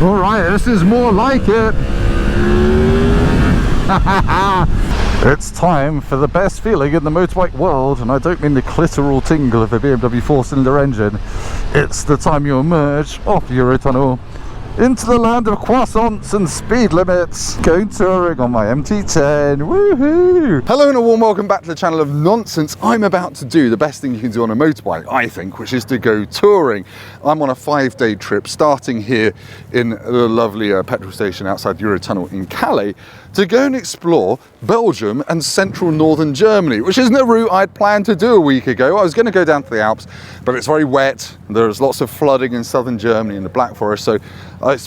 Alright, this is more like it. It's time for the best feeling in the motorbike world, and I don't mean the clitoral tingle of a BMW 4-cylinder engine. It's the time you emerge off Eurotunnel into the land of croissants and speed limits, going touring on my MT-10. Woohoo! Hello and a warm welcome back to the channel of nonsense. I'm about to do the best thing you can do on a motorbike, I think, which is to go touring. I'm on a 5-day trip starting here in the lovely petrol station outside Eurotunnel in Calais to go and explore Belgium and central northern Germany, which isn't a route I'd planned to do a week ago. I was going to go down to the Alps, but it's very wet. There's lots of flooding in southern Germany in the Black Forest, so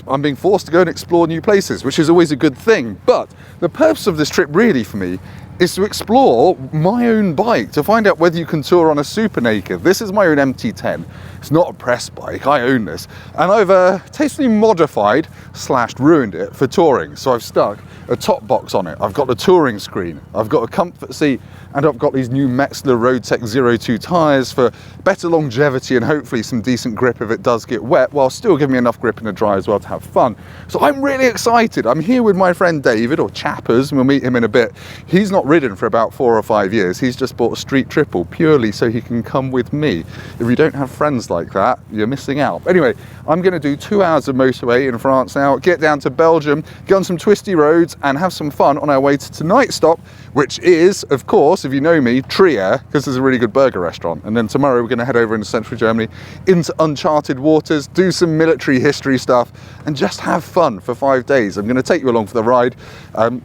I'm being forced to go and explore new places, which is always a good thing. But the purpose of this trip really for me is to explore my own bike, to find out whether you can tour on a super naked. This is my own MT-10. It's not a press bike, I own this. And I've tastefully modified / ruined it for touring. So I've stuck a top box on it. I've got the touring screen. I've got a comfort seat, and I've got these new Metzler Roadtech 02 tyres for better longevity and hopefully some decent grip if it does get wet, while still giving me enough grip in the dry as well to have fun. So I'm really excited. I'm here with my friend David, or Chappers, and we'll meet him in a bit. He's not ridden for about 4 or 5 years. He's just bought a street triple purely so he can come with me. If you don't have friends like that, you're missing out. Anyway, I'm going to do 2 hours of motorway in France now, get down to Belgium, get on some twisty roads and have some fun on our way to tonight's stop, which is, of course, if you know me, Trier, because there's a really good burger restaurant. And then tomorrow we're going to head over into central Germany, into uncharted waters, do some military history stuff, and just have fun for 5 days. I'm going to take you along for the ride.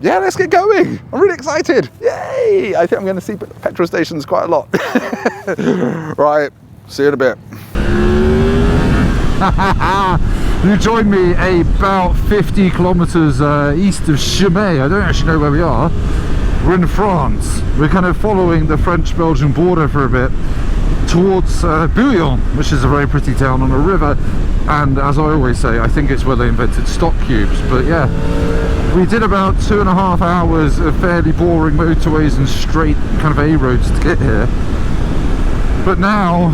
Yeah, let's get going. I'm really excited. Yay! I think I'm going to see petrol stations quite a lot. Right, see you in a bit. You joined me about 50 kilometers east of Chimay. I don't actually know where we are. We're in France. We're kind of following the French-Belgian border for a bit towards Bouillon, which is a very pretty town on a river. And as I always say, I think it's where they invented stock cubes. But yeah, we did about 2.5 hours of fairly boring motorways and straight kind of A roads to get here. But now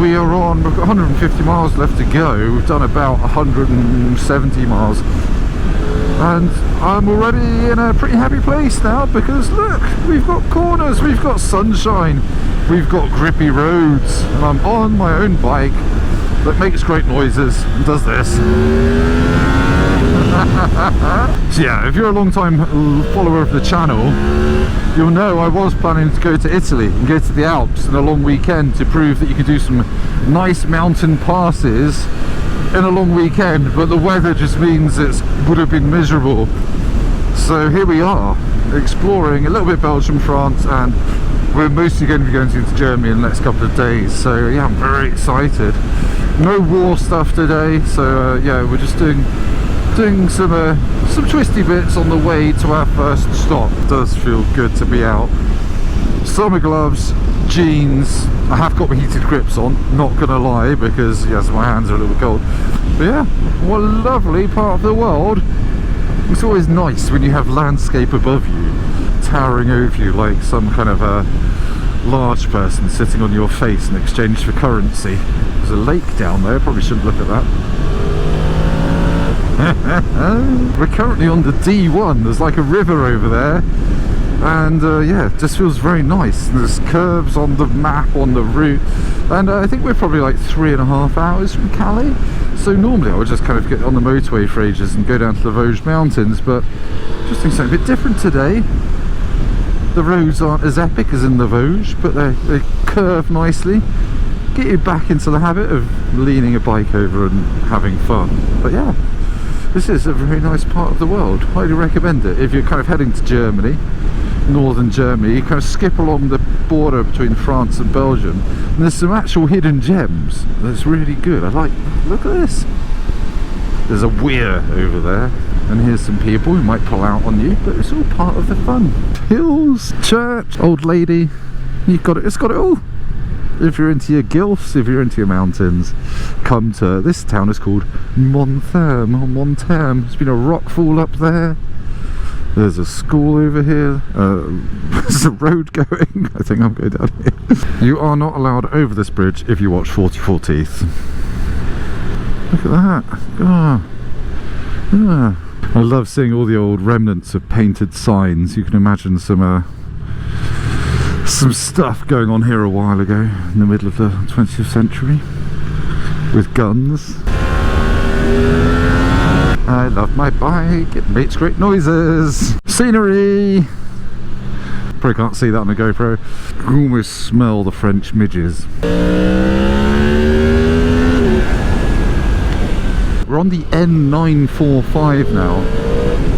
we've got 150 miles left to go. We've done about 170 miles. And I'm already in a pretty happy place now, because look, we've got corners, we've got sunshine, we've got grippy roads, and I'm on my own bike that makes great noises and does this. So yeah, if you're a long time follower of the channel, you'll know I was planning to go to Italy and go to the Alps in a long weekend to prove that you can do some nice mountain passes in a long weekend, but the weather just means it would have been miserable. So here we are, exploring a little bit Belgium, France, and we're mostly going to be going into Germany in the next couple of days. So yeah, I'm very excited. No war stuff today, so yeah, we're just doing some twisty bits on the way to our first stop. It does feel good to be out. Summer gloves, jeans. I have got my heated grips on, not gonna lie, because yes, my hands are a little cold. But yeah, what a lovely part of the world. It's always nice when you have landscape above you, towering over you like some kind of a large person sitting on your face in exchange for currency. There's a lake down there, probably shouldn't look at that. We're currently on the D1. There's like a river over there, and yeah, it just feels very nice. There's curves on the map, on the route, and I think we're probably like 3.5 hours from Calais. So normally I would just kind of get on the motorway for ages and go down to the Vosges Mountains, but just doing something a bit different today. The roads aren't as epic as in the Vosges, but they curve nicely, get you back into the habit of leaning a bike over and having fun. But yeah, this is a very nice part of the world. Highly recommend it. If you're kind of heading to Germany, northern Germany, you kind of skip along the border between France and Belgium, and there's some actual hidden gems that's really good. Look at this. There's a weir over there, and here's some people who might pull out on you, but it's all part of the fun. Hills, church, old lady, you've got it. It's got it all. If you're into your gilfs, if you're into your mountains, come to this town. Is called Montherm, or Montherm. There's been a rock fall up there. There's a school over here. There's a road going. I think I'm going down here. You are not allowed over this bridge if you watch 44 Teeth. Look at that. Oh. I love seeing all the old remnants of painted signs. You can imagine some stuff going on here a while ago in the middle of the 20th century with guns. I love my bike, it makes great noises. Scenery! Probably can't see that on the GoPro. You can almost smell the French midges. We're on the N945 now.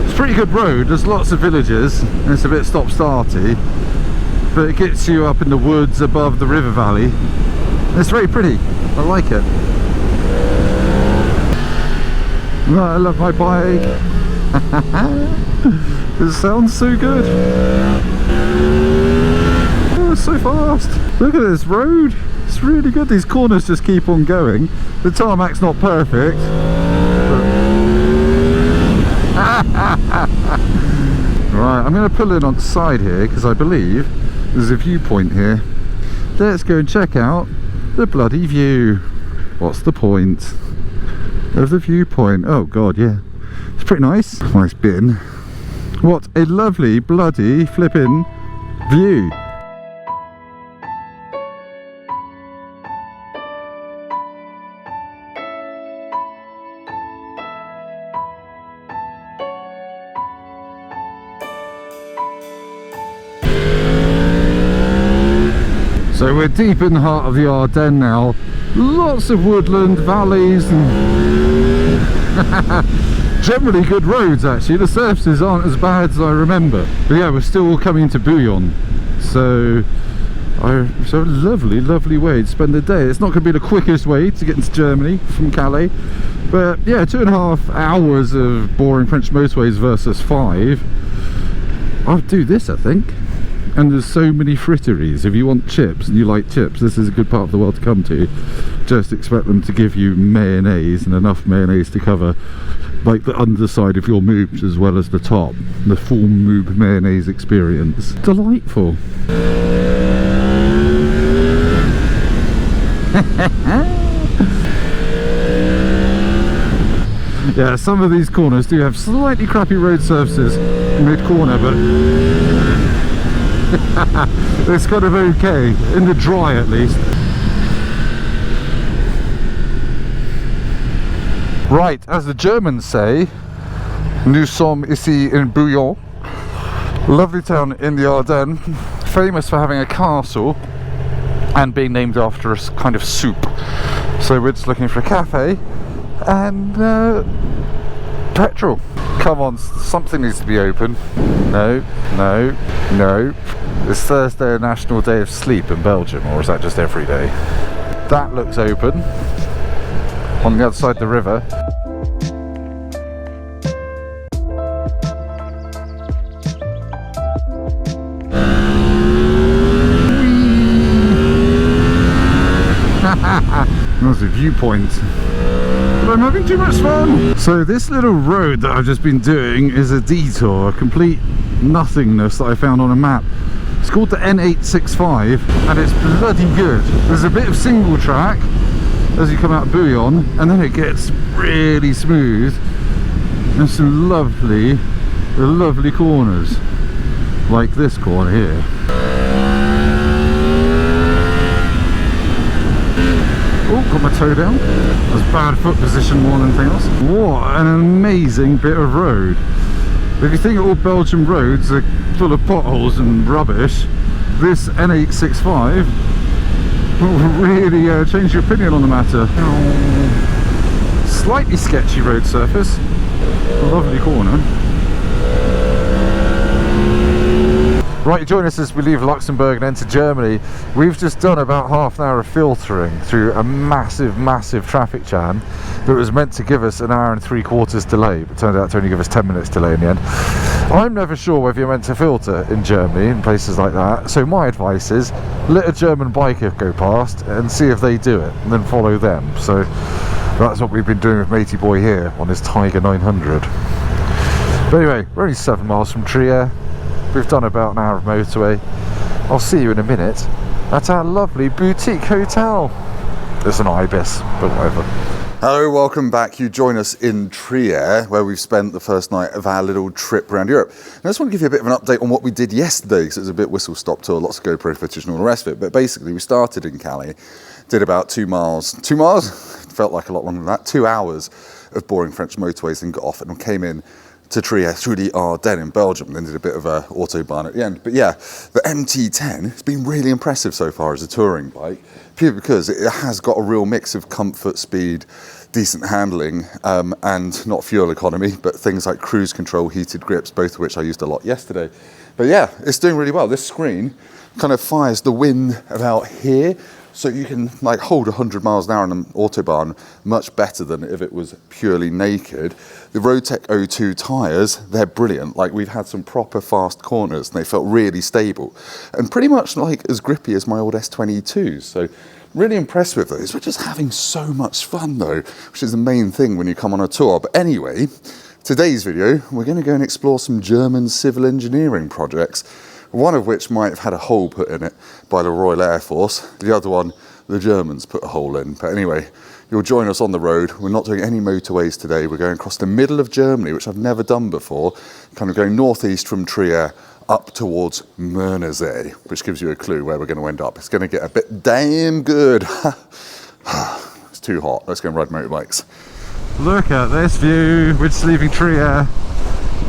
It's a pretty good road, there's lots of villages, and it's a bit stop-starty, but it gets you up in the woods above the river valley. It's very pretty, I like it. I love my bike. It sounds so good. Oh, it's so fast. Look at this road. It's really good. These corners just keep on going. The tarmac's not perfect. Right, I'm going to pull in on the side here because I believe there's a viewpoint here. Let's go and check out the bloody view. What's the point of the viewpoint? Oh god, yeah, it's pretty nice. Nice bin. What a lovely bloody flippin' view. So we're deep in the heart of the Ardennes now. Lots of woodland, valleys, and generally good roads actually. The surfaces aren't as bad as I remember. But yeah, we're still coming to Bouillon. So a lovely, lovely way to spend the day. It's not going to be the quickest way to get into Germany from Calais. But yeah, 2.5 hours of boring French motorways versus 5. I'll do this, I think. And there's so many fritteries. If you want chips and you like chips, this is a good part of the world to come to. Just expect them to give you mayonnaise, and enough mayonnaise to cover like the underside of your moobs as well as the top. The full moob mayonnaise experience. Delightful. Yeah, some of these corners do have slightly crappy road surfaces mid-corner, but it's kind of okay, in the dry at least. Right, as the Germans say, nous sommes ici in Bouillon. Lovely town in the Ardennes, famous for having a castle and being named after a kind of soup. So we're just looking for a cafe and petrol. Come on, something needs to be open. No, no, no. Is Thursday a national day of sleep in Belgium, or is that just every day? That looks open on the other side of the river. There's a viewpoint. But I'm having too much fun! So this little road that I've just been doing is a detour, a complete nothingness that I found on a map. It's called the N865 and it's bloody good. There's a bit of single track as you come out of Bouillon, and then it gets really smooth and some lovely, lovely corners like this corner here. Oh, got my toe down. That's bad foot position more than anything else. What an amazing bit of road. If you think all Belgian roads are full of potholes and rubbish, this N865 will really change your opinion on the matter. Slightly sketchy road surface, lovely corner. Right, join us as we leave Luxembourg and enter Germany. We've just done about half an hour of filtering through a massive, massive traffic jam that was meant to give us an hour and 3/4 delay, but turned out to only give us 10 minutes delay in the end. I'm never sure whether you're meant to filter in Germany and places like that, so my advice is let a German biker go past and see if they do it, and then follow them. So that's what we've been doing with Matey Boy here on his Tiger 900. But anyway, we're only 7 miles from Trier. We've done about an hour of motorway. I'll see you in a minute at our lovely boutique hotel. There's an ibis, but whatever. Hello, welcome back. You join us in Trier, where we've spent the first night of our little trip around Europe. And I just want to give you a bit of an update on what we did yesterday, because it was a bit whistle-stop tour, lots of GoPro footage and all the rest of it. But basically, we started in Calais, did about 2 miles. 2 miles? Felt like a lot longer than that. 2 hours of boring French motorways, and got off and came in to Trier through the Ardennes in Belgium, and then did a bit of a autobahn at the end. But yeah, the MT-10 has been really impressive so far as a touring bike, purely because it has got a real mix of comfort, speed, decent handling, and not fuel economy, but things like cruise control, heated grips, both of which I used a lot yesterday. But yeah, it's doing really well. This screen kind of fires the wind about here, so you can like hold 100 miles an hour on an autobahn much better than if it was purely naked. The Roadtech O2 tyres, they're brilliant. Like, we've had some proper fast corners and they felt really stable and pretty much like as grippy as my old S22s. So really impressed with those. We're just having so much fun though, which is the main thing when you come on a tour. But anyway, today's video, we're going to go and explore some German civil engineering projects, one of which might have had a hole put in it by the Royal Air Force. The other one, the Germans put a hole in. But anyway, you'll join us on the road. We're not doing any motorways today. We're going across the middle of Germany, which I've never done before, kind of going northeast from Trier up towards Mörnersee, which gives you a clue where we're going to end up. It's going to get a bit damn good. It's too hot. Let's go and ride motorbikes. Look at this view. We're just leaving Trier.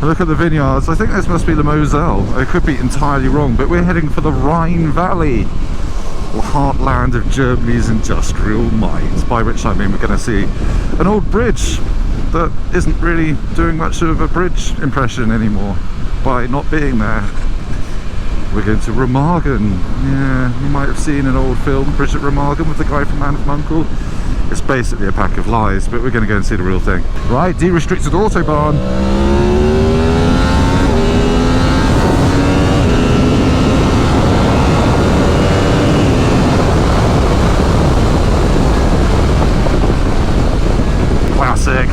Look at the vineyards. I think this must be the Moselle. I could be entirely wrong, but we're heading for the Rhine Valley, the heartland of Germany's industrial might, by which I mean we're going to see an old bridge that isn't really doing much of a bridge impression anymore by not being there. We're going to Remagen. Yeah, you might have seen an old film, Bridget Remagen, with the guy from Man from U.N.C.L.E. It's basically a pack of lies, but we're going to go and see the real thing. Right, de-restricted autobahn. Classic.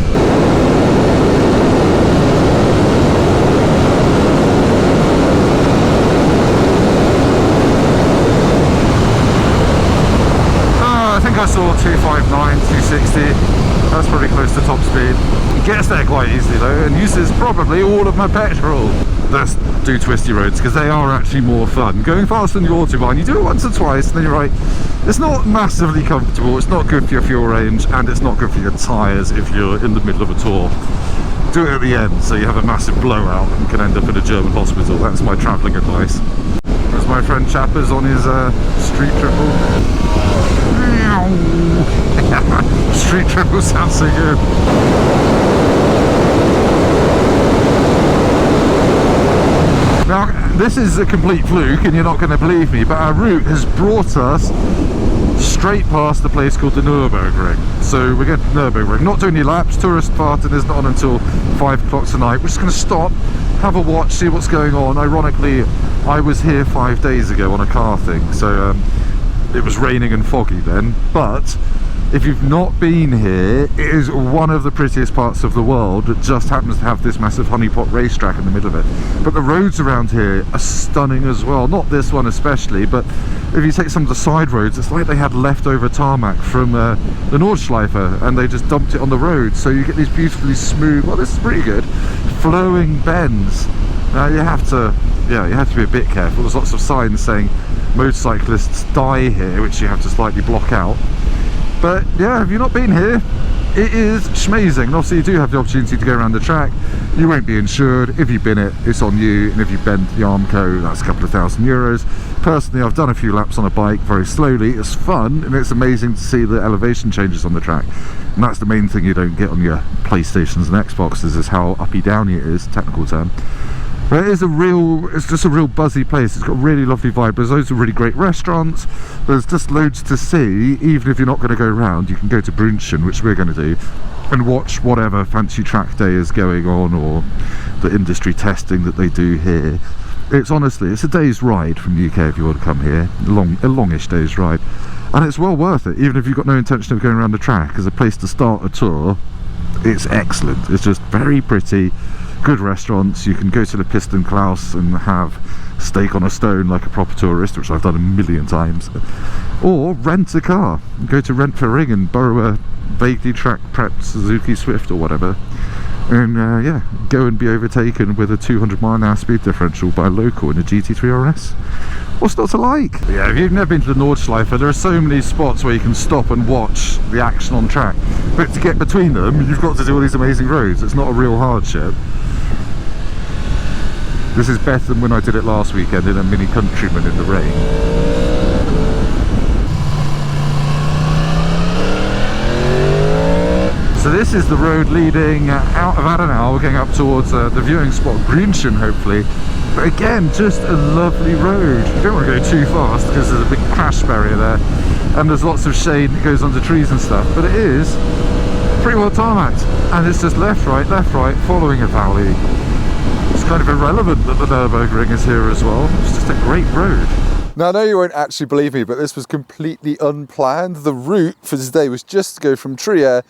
I think I saw 259, 260. That's pretty close to top speed. It gets there quite easily though, and uses probably all of my petrol. Let's do twisty roads, because they are actually more fun. Going fast on the autobahn, you do it once or twice and then you're right, it's not massively comfortable, it's not good for your fuel range, and it's not good for your tyres if you're in the middle of a tour. Do it at the end so you have a massive blowout and can end up in a German hospital. That's my travelling advice. There's my friend Chappers on his street triple. Street triple sounds so good. Now, this is a complete fluke and you're not going to believe me, but our route has brought us straight past the place called the Nurburgring. So we're getting to Nurburgring, not doing any laps. Tourist parting is not on until 5 o'clock tonight. We're just going to stop, have a watch, see what's going on. Ironically, I was here 5 days ago on a car thing, so it was raining and foggy then. But if you've not been here, it is one of the prettiest parts of the world that just happens to have this massive honeypot racetrack in the middle of it. But the roads around here are stunning as well. Not this one especially, but if you take some of the side roads, it's like they had leftover tarmac from the Nordschleife and they just dumped it on the road. So you get these beautifully smooth, well, this is pretty good, flowing bends. Now you have to be a bit careful. There's lots of signs saying motorcyclists die here, which you have to slightly block out. But yeah, if you've not been here, it is schmazing. And obviously you do have the opportunity to go around the track. You won't be insured. If you bin it, it's on you. And if you bend the Armco, that's a couple of €1,000. Personally, I've done a few laps on a bike very slowly. It's fun and it's amazing to see the elevation changes on the track. And that's the main thing you don't get on your PlayStations and Xboxes, is how uppy downy it is, technical term. But it's just a real buzzy place. It's got a really lovely vibe. There's loads of really great restaurants. There's just loads to see. Even if you're not going to go around, you can go to Brunchen, which we're going to do, and watch whatever fancy track day is going on, or the industry testing that they do here. It's honestly, it's a day's ride from the UK if you want to come here. A longish day's ride. And it's well worth it, even if you've got no intention of going around the track. As a place to start a tour, it's excellent. It's just very pretty. Good restaurants. You can go to the Piston Klaus and have steak on a stone like a proper tourist, which I've done a million times, or rent a car. Go to Rent for Ring and borrow a vaguely track prep Suzuki Swift or whatever, and yeah, go and be overtaken with a 200-mile-an-hour speed differential by a local in a GT3 RS. What's not to like? Yeah, if you've never been to the Nordschleife, there are so many spots where you can stop and watch the action on track, but to get between them you've got to do all these amazing roads. It's not a real hardship. This is better than when I did it last weekend in a Mini Countryman in the rain. So this is the road leading out of Ardennes. We're going up towards the viewing spot, Bouillon, hopefully. But again, just a lovely road. You don't want to go too fast because there's a big crash barrier there, and there's lots of shade that goes under trees and stuff, but it is pretty well tarmacked, and it's just left, right, following a valley. It's kind of irrelevant that the Nurburgring is here as well. It's just a great road. Now, I know you won't actually believe me, but this was completely unplanned. The route for today was just to go from Trier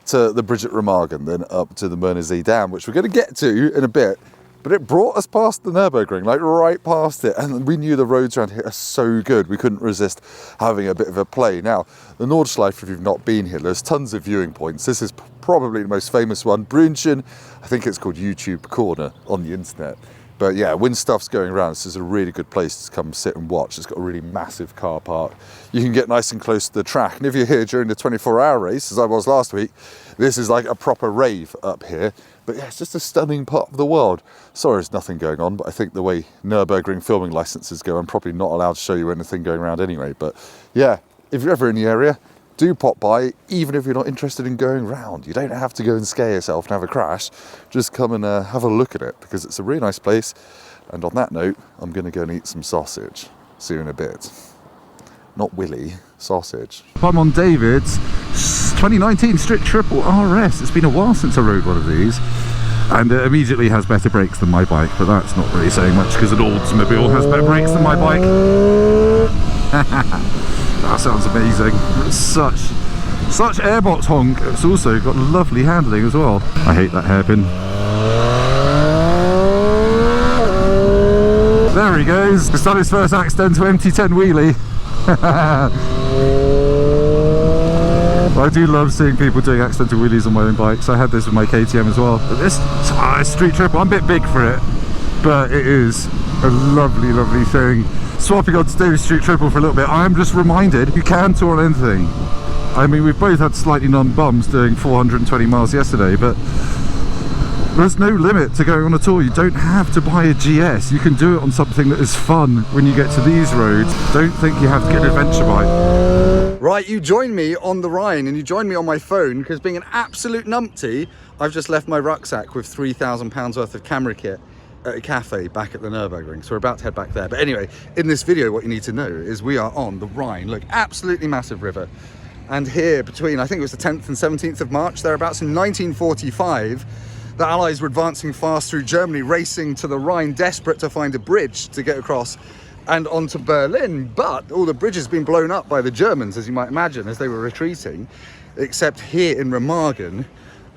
to the bridge at Remagen, then up to the Mersey Dam, which we're going to get to in a bit. But it brought us past the Nurburgring, like right past it, and we knew the roads around here are so good, we couldn't resist having a bit of a play. Now, the Nordschleife, if you've not been here, there's tons of viewing points. This is probably the most famous one. Bouillon, I think it's called YouTube Corner on the internet. But yeah, when stuff's going around, this is a really good place to come sit and watch. It's got a really massive car park. You can get nice and close to the track. And if you're here during the 24-hour race, as I was last week, this is like a proper rave up here. But yeah, it's just a stunning part of the world. Sorry, there's nothing going on, but I think the way Nurburgring filming licenses go, I'm probably not allowed to show you anything going around anyway. But yeah, if you're ever in the area, do pop by, even if you're not interested in going round. You don't have to go and scare yourself and have a crash. Just come and have a look at it, because it's a really nice place. And on that note, I'm going to go and eat some sausage. See you in a bit. Not Willy, sausage. I'm on David's 2019 Street Triple RS. It's been a while since I rode one of these, and it immediately has better brakes than my bike, but that's not really saying much because an Oldsmobile has better brakes than my bike. That sounds amazing. It's such airbox honk. It's also got lovely handling as well. I hate that hairpin. There he goes. He's done his first accidental MT-10 wheelie. I do love seeing people doing accidental wheelies on my own bikes. I had this with my KTM as well. But this Street Triple, I'm a bit big for it, but it is a lovely, lovely thing. Swapping on to David's Street Triple for a little bit, I am just reminded you can tour on anything. I mean, we've both had slightly numb bums doing 420 miles yesterday, but there's no limit to going on a tour. You don't have to buy a GS. You can do it on something that is fun when you get to these roads. Don't think you have to get an adventure bike. Right, you join me on the Rhine, and you join me on my phone, because being an absolute numpty, I've just left my rucksack with £3,000 worth of camera kit at a cafe back at the Nurburgring, so we're about to head back there. But anyway, in this video, what you need to know is we are on the Rhine. Look, absolutely massive river. And here between, I think it was the 10th and 17th of March, thereabouts, in 1945, the Allies were advancing fast through Germany, racing to the Rhine, desperate to find a bridge to get across and onto Berlin. But all the bridges have been blown up by the Germans, as you might imagine, as they were retreating. Except here in Remagen,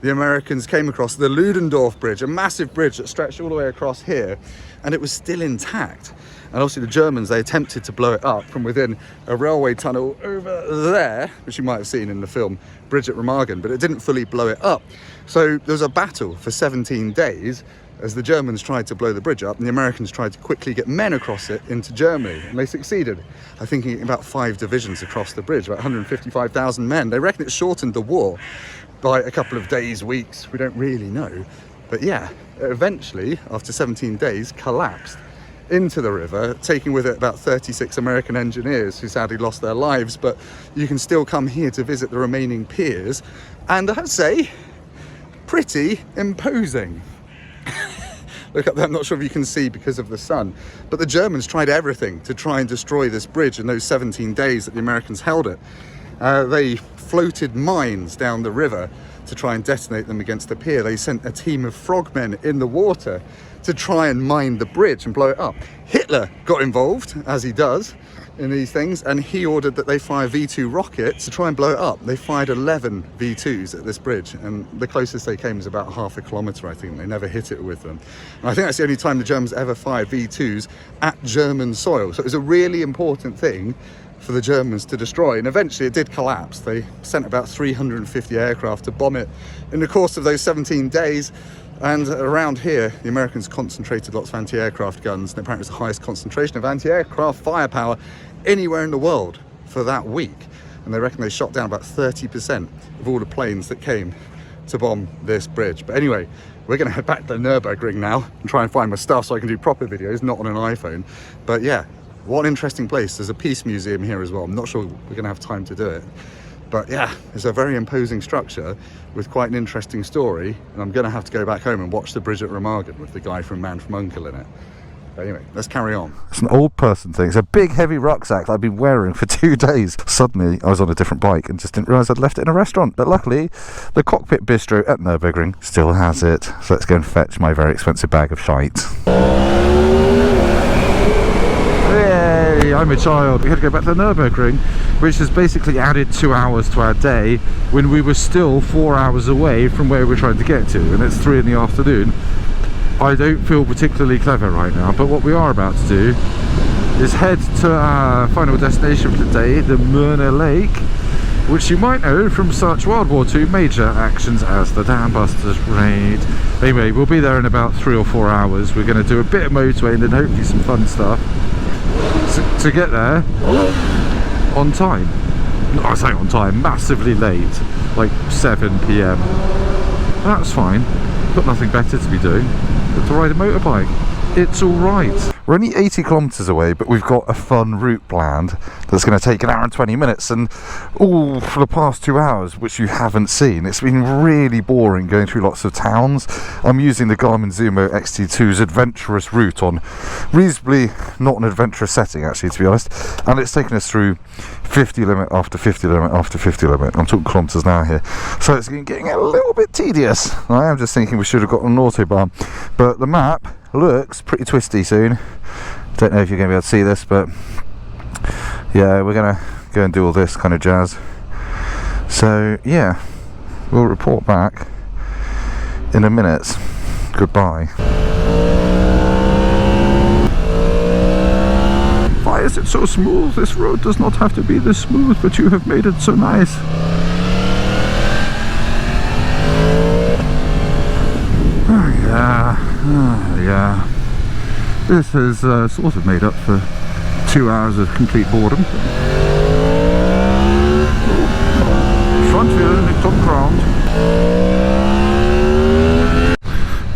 the Americans came across the Ludendorff Bridge, a massive bridge that stretched all the way across here, and it was still intact. And obviously the Germans, they attempted to blow it up from within a railway tunnel over there, which you might have seen in the film Bridge at Remagen, but it didn't fully blow it up. So there was a battle for 17 days as the Germans tried to blow the bridge up, and the Americans tried to quickly get men across it into Germany, and they succeeded. I think getting about 5 divisions across the bridge, about 155,000 men. They reckon it shortened the war by a couple of days, weeks, we don't really know. But yeah, it eventually, after 17 days, collapsed into the river, taking with it about 36 American engineers who sadly lost their lives. But you can still come here to visit the remaining piers, and I'd say pretty imposing. Look up there, I'm not sure if you can see because of the sun, but the Germans tried everything to try and destroy this bridge in those 17 days that the Americans held it. They floated mines down the river to try and detonate them against the pier. They sent a team of frogmen in the water to try and mine the bridge and blow it up. Hitler got involved, as he does in these things, and he ordered that they fire V2 rockets to try and blow it up. They fired 11 V2s at this bridge, and the closest they came was about half a kilometre, I think. They never hit it with them. And I think that's the only time the Germans ever fired V2s at German soil. So it was a really important thing for the Germans to destroy, and eventually it did collapse. They sent about 350 aircraft to bomb it in the course of those 17 days. And around here, the Americans concentrated lots of anti-aircraft guns, and apparently it was the highest concentration of anti-aircraft firepower anywhere in the world for that week. And they reckon they shot down about 30% of all the planes that came to bomb this bridge. But anyway, we're going to head back to the Nurburgring now and try and find my stuff so I can do proper videos, not on an iPhone. But yeah, what an interesting place. There's a peace museum here as well. I'm not sure we're going to have time to do it. But yeah, it's a very imposing structure with quite an interesting story, and I'm going to have to go back home and watch the bridge at Remagen with the guy from Man from U.N.C.L.E. in it. But anyway, let's carry on. It's an old person thing. It's a big heavy rucksack that I've been wearing for 2 days. Suddenly I was on a different bike and just didn't realise I'd left it in a restaurant. But luckily the Cockpit Bistro at Nurburgring still has it. So let's go and fetch my very expensive bag of shite. Yay, I'm a child. We had to go back to the Nurburgring, which has basically added 2 hours to our day when we were still 4 hours away from where we're trying to get to, and it's 3 in the afternoon. I don't feel particularly clever right now, but what we are about to do is head to our final destination for the day, the Murner Lake, which you might know from such World War II major actions as the Dam Busters Raid. Anyway, we'll be there in about 3 or 4 hours. We're going to do a bit of motorway and then hopefully some fun stuff to get there on time. No, I say on time, massively late, like 7 PM. That's fine. Got nothing better to be doing but to ride a motorbike. It's alright. We're only 80 kilometres away, but we've got a fun route planned that's going to take 1 hour and 20 minutes, and all for the past 2 hours, which you haven't seen. It's been really boring going through lots of towns. I'm using the Garmin Zumo XT2's adventurous route on reasonably not an adventurous setting, actually, to be honest, and it's taken us through 50 limit after 50 limit after 50 limit. I'm talking kilometres now here, so it's getting a little bit tedious. I am just thinking we should have got an autobahn, but the map looks pretty twisty soon. Don't know if you're going to be able to see this, but yeah, we're going to go and do all this kind of jazz. So yeah, we'll report back in a minute. Goodbye. Why is it so smooth? This road does not have to be this smooth, but you have made it so nice. Oh yeah, oh yeah. This has sort of made up for 2 hours of complete boredom. Front wheel, it's on ground.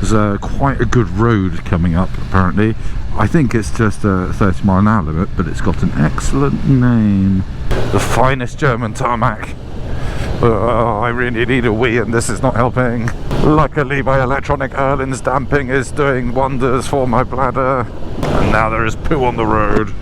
There's quite a good road coming up, apparently. I think it's just a 30-mile-an-hour limit, but it's got an excellent name. The finest German tarmac. I really need a wee, and this is not helping. Luckily my electronic Erlin's damping is doing wonders for my bladder. And now there is poo on the road.